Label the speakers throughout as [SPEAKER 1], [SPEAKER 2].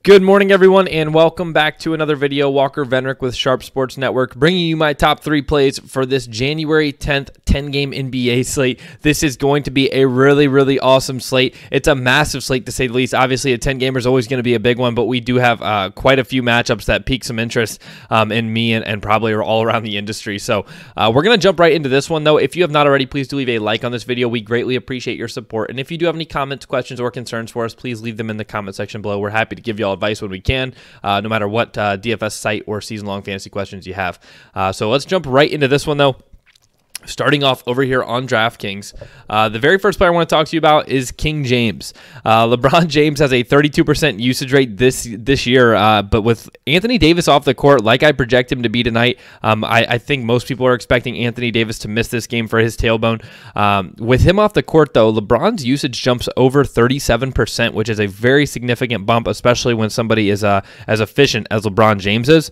[SPEAKER 1] Good morning, everyone, and welcome back to another video. Walker Venrick with Sharp Sports Network, bringing you my top 3 plays for this January 10th 10-game NBA slate. This is going to be a really awesome slate. It's a massive slate, to say the least. Obviously, a 10-gamer is always going to be a big one, but we do have quite a few matchups that pique some interest in me and probably all around the industry. So we're going to jump right into this one, though. If you have not already, please do leave a like on this video. We greatly appreciate your support. And if you do have any comments, questions, or concerns for us, please leave them in the comment section below. We're happy to give you all advice when we can, no matter what DFS site or season-long fantasy questions you have. So let's jump right into this one, though. Starting off over here on DraftKings, the very first player I want to talk to you about is King James. LeBron James has a 32% usage rate this year, but with Anthony Davis off the court, like I project him to be tonight, I think most people are expecting Anthony Davis to miss this game for his tailbone. With him off the court, though, LeBron's usage jumps over 37%, which is a very significant bump, especially when somebody is as efficient as LeBron James is.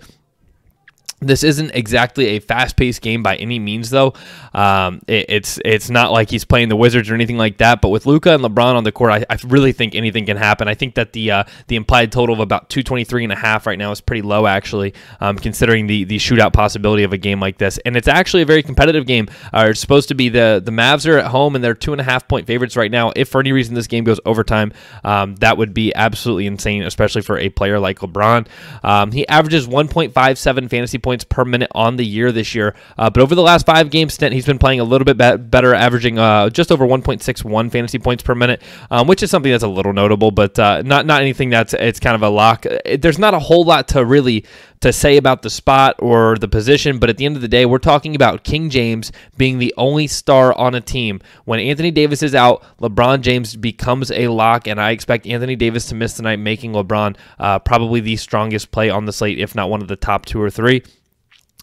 [SPEAKER 1] This isn't exactly a fast-paced game by any means, though. It's not like he's playing the Wizards or anything like that. But with Luka and LeBron on the court, I really think anything can happen. I think that the implied total of about 223.5 right now is pretty low, actually, considering the shootout possibility of a game like this. And it's actually a very competitive game. It's supposed to be the Mavs are at home, and they're 2.5-point favorites right now. If for any reason this game goes overtime, that would be absolutely insane, especially for a player like LeBron. He averages 1.57 fantasy points per minute on the year this year, but over the last 5-game stint, he's been playing a little bit better, averaging just over 1.61 fantasy points per minute, which is something that's a little notable, but not anything it's kind of a lock. There's not a whole lot to say about the spot or the position, but at the end of the day, we're talking about King James being the only star on a team. When Anthony Davis is out, LeBron James becomes a lock, and I expect Anthony Davis to miss tonight, making LeBron probably the strongest play on the slate, if not one of the top 2 or 3.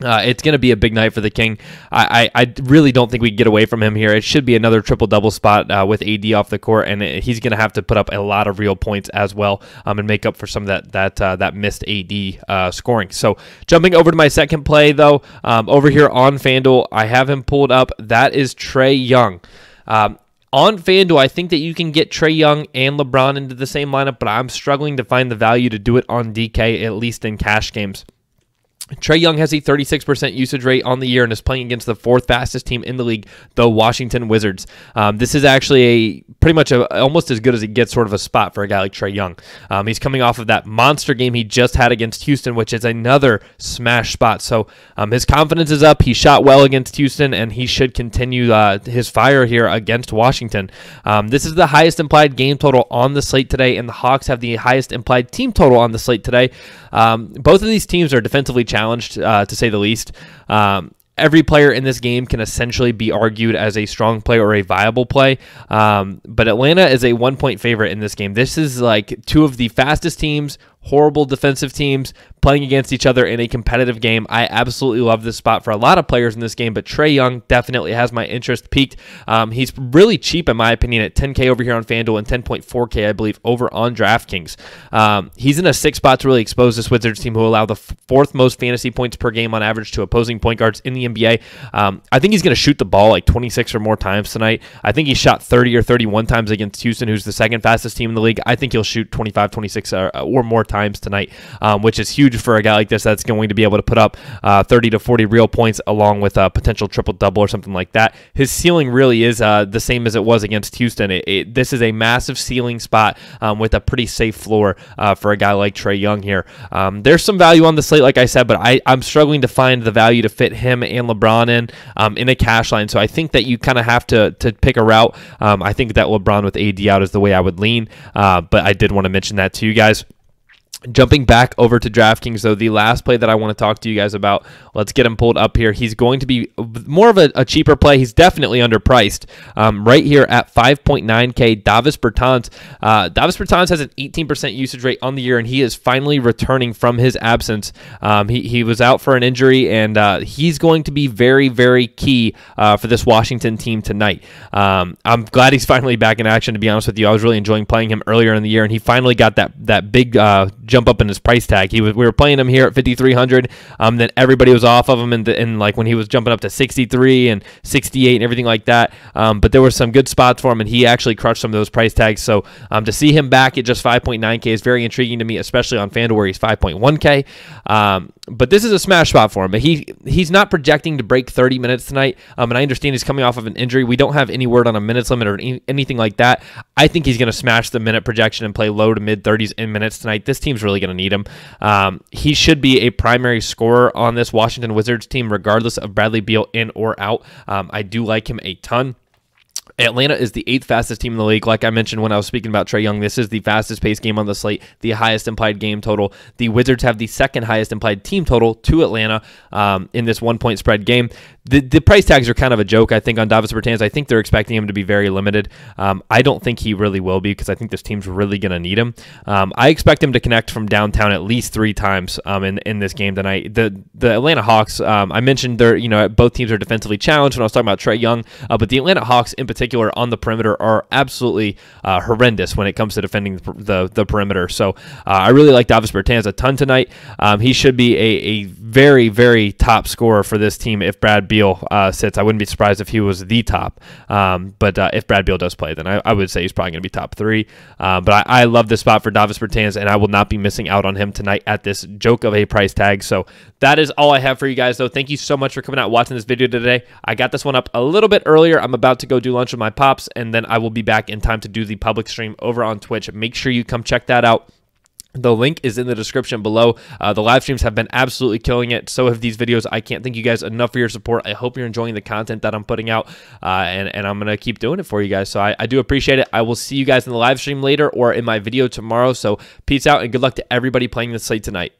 [SPEAKER 1] It's going to be a big night for the King. I really don't think we can get away from him here. It should be another triple-double spot with AD off the court, and he's going to have to put up a lot of real points as well and make up for some of that missed AD scoring. So jumping over to my second play, though, over here on FanDuel, I have him pulled up. That is Trae Young. On FanDuel, I think that you can get Trae Young and LeBron into the same lineup, but I'm struggling to find the value to do it on DK, at least in cash games. Trae Young has a 36% usage rate on the year and is playing against the 4th fastest team in the league, the Washington Wizards. This is actually pretty much almost as good as it gets sort of a spot for a guy like Trae Young. He's coming off of that monster game he just had against Houston, which is another smash spot. So his confidence is up. He shot well against Houston, and he should continue his fire here against Washington. This is the highest implied game total on the slate today, and the Hawks have the highest implied team total on the slate today. Both of these teams are defensively challenged, to say the least. Every player in this game can essentially be argued as a strong play or a viable play, but Atlanta is a 1-point favorite in this game. This is like 2 of the fastest teams, horrible defensive teams playing against each other in a competitive game. I absolutely love this spot for a lot of players in this game, but Trae Young definitely has my interest piqued. He's really cheap, in my opinion, at 10K over here on FanDuel and 10.4K, I believe, over on DraftKings. He's in a 6 spot to really expose this Wizards team, who allow the 4th most fantasy points per game on average to opposing point guards in the NBA. I think he's going to shoot the ball like 26 or more times tonight. I think he shot 30 or 31 times against Houston, who's the 2nd fastest team in the league. I think he'll shoot 25, 26 or more times tonight, which is huge for a guy like this that's going to be able to put up 30 to 40 real points along with a potential triple-double or something like that. His ceiling really is the same as it was against Houston. This is a massive ceiling spot with a pretty safe floor for a guy like Trae Young here. There's some value on the slate, like I said, but I'm struggling to find the value to fit him and LeBron in a cash line. So I think that you kind of have to pick a route. I think that LeBron with AD out is the way I would lean, but I did want to mention that to you guys. Jumping back over to DraftKings, though, the last play that I want to talk to you guys about, let's get him pulled up here. He's going to be more of a cheaper play. He's definitely underpriced. Right here at 5.9K, Davis Bertans. Davis Bertans has an 18% usage rate on the year, and he is finally returning from his absence. He was out for an injury, and he's going to be very key for this Washington team tonight. I'm glad he's finally back in action, to be honest with you. I was really enjoying playing him earlier in the year, and he finally got that big jump up in his price tag. We were playing him here at 5,300. Then everybody was off of him, and like when he was jumping up to 63 and 68 and everything like that. But there were some good spots for him, and he actually crushed some of those price tags. So to see him back at just 5.9K is very intriguing to me, especially on FanDuel where he's 5.1K. But this is a smash spot for him. But he's not projecting to break 30 minutes tonight. And I understand he's coming off of an injury. We don't have any word on a minutes limit or anything like that. I think he's going to smash the minute projection and play low to mid 30s in minutes tonight. This team's really going to need him. He should be a primary scorer on this Washington Wizards team, regardless of Bradley Beal in or out. I do like him a ton. Atlanta is the 8th fastest team in the league. Like I mentioned when I was speaking about Trae Young, this is the fastest paced game on the slate, the highest implied game total. The Wizards have the second highest implied team total to Atlanta in this 1-point spread game. The price tags are kind of a joke, I think, on Davis Bertans. I think they're expecting him to be very limited. I don't think he really will be because I think this team's really going to need him. I expect him to connect from downtown at least 3 times in this game tonight. The Atlanta Hawks, I mentioned both teams are defensively challenged when I was talking about Trae Young, but the Atlanta Hawks in particular on the perimeter are absolutely horrendous when it comes to defending the perimeter. So I really like Davis Bertans a ton tonight. He should be a very, very top scorer for this team if Brad Beal sits. I wouldn't be surprised if he was the top. But if Brad Beal does play, then I would say he's probably going to be top 3. But I love this spot for Davis Bertans, and I will not be missing out on him tonight at this joke of a price tag. So that is all I have for you guys, though. Thank you so much for coming out and watching this video today. I got this one up a little bit earlier. I'm about to go do lunch with my pops, and then I will be back in time to do the public stream over on Twitch. Make sure you come check that out. The link is in the description below. The live streams have been absolutely killing it. So have these videos. I can't thank you guys enough for your support. I hope you're enjoying the content that I'm putting out, and I'm going to keep doing it for you guys. So I do appreciate it. I will see you guys in the live stream later or in my video tomorrow. So peace out and good luck to everybody playing the slate tonight.